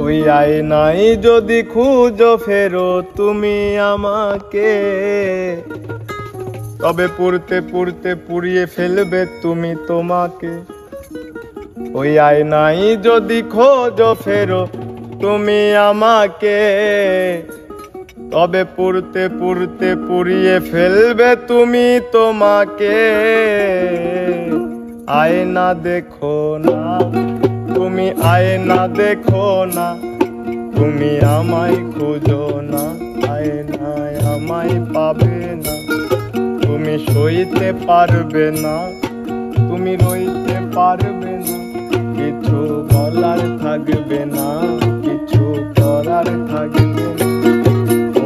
ওই আয়নায় যদি খুঁজো ফেরো তুমি আমাকে, তবে পুড়তে পুড়তে পুড়িয়ে ফেলবে তুমি তোমাকে। ওই আয়নায় যদি খোঁজো ফেরো তুমি আমাকে, তবে পুড়তে পুড়তে পুড়িয়ে ফেলবে তুমি তোমাকে। আয়না দেখো না তুমি, আয়না দেখো না তুমি, আমায় খুঁজো না, আয়নায় আমায় পাবে না। তুমি সইতে পারবে না, তুমি রইতে পারবে না, কিছু বলার থাকবে না, কিছু করার থাকবে না।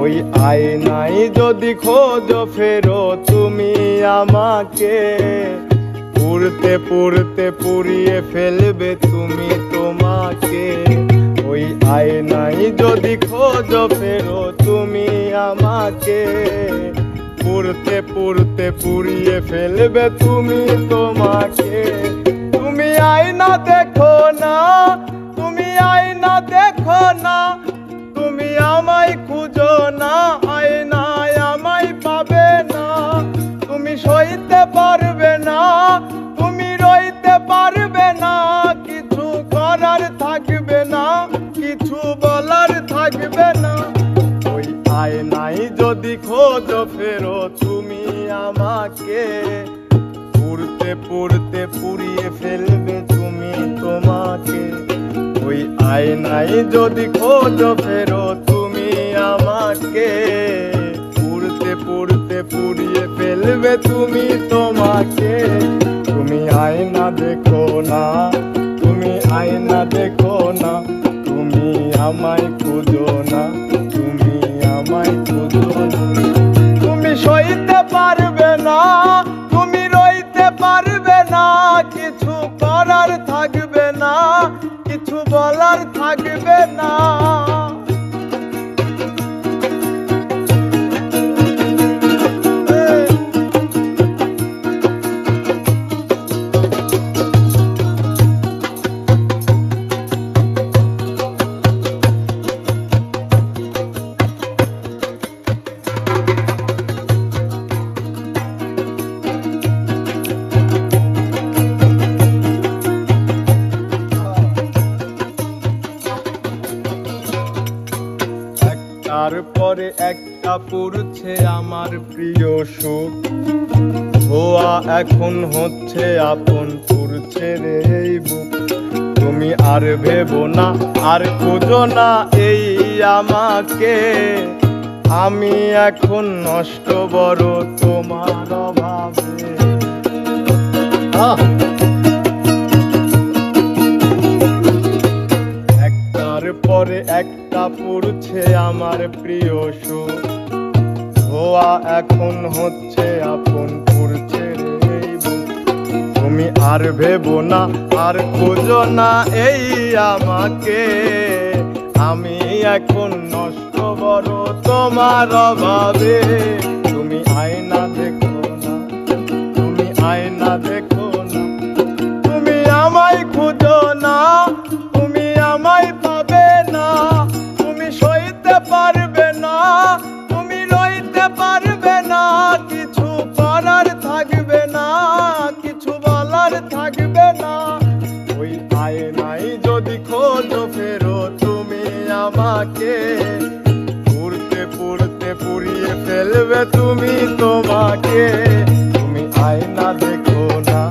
ওই আয়নায় যদি খোঁজো ফেরো তুমি আমাকে, পুড়তে পুড়তে পুড়িয়ে ফেলবে তুমি তোমাকে। ওই আয়নায় যদি খোঁজো ফেরো তুমি আমাকে, পুড়তে পুড়তে পুড়িয়ে ফেলবে তুমি তোমাকে। তুমি আয়না দেখো না, তুমি আয়না দেখো না, তুমি আমায় খুঁজো না, আয়নায় আমায় পাবে না। তুমি সইতে পারবে না, তুমি রইতে পারবে না, কিছু করার থাকবে না, কিছু বলার থাকবে না। ওই আয়নায় যদি খোঁজো ফেরো তুমি আমাকে, পুড়তে পুড়তে পুড়িয়ে ফেলবে তুমি তোমাকে। ওই আয়নায় যদি খোঁজো ফেরো তুমি আমাকে, পুড়তে পুড়তে পুড়িয়ে ফেলবে তুমি তোমাকে। তুমি আয়না দেখো না, তুমি আয়না দেখো না, তুমি আমায় খুঁজো না, তুমি আমায় খুঁজো না। তুমি সইতে পারবে না, তুমি রইতে পারবে না, কিছু করার থাকবে না, কিছু বলার থাকবে না। তারপরে একটা পুড়ছে আমার প্রিয় সুখ, ধোয়া এখন হচ্ছে আপন, পুড়ছে রে এই বুক। তুমি আর ভেবো না, আর খোঁজো না এই আমাকে, আমি এখন নষ্ট বড় তোমার অভাবে। একটার পরে একটা পুড়ছে আমার প্রিয় সুখ, ধোয়া এখন হচ্ছে আপন, পুড়ছে রে এই বুক। তুমি আর ভেবো না, আর খোঁজো না এই আমাকে, আমি এখন নষ্ট বড় তোমার অভাবে। তুমি আয়না দেখো না, তুমি আয়না দেখো না, তুমি আমায় খুঁজো না, তুমি আমায় পাবে না। তুমি সইতে পারবে না, তুমি রইতে পারবে না, কিছু করার থাকবে না, কিছু বলার থাকবে না। ওই আয়নায় যদি খোঁজো ফেরো তুমি আমাকে, পুড়তে পুড়তে পুড়িয়ে ফেলবে তুমি তোমাকে। তুমি আয়না দেখো না,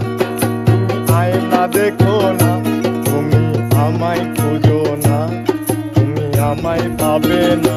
তুমি আয়না দেখো না, তুমি আমায় খুঁজো না, তুমি আমায় পাবে না।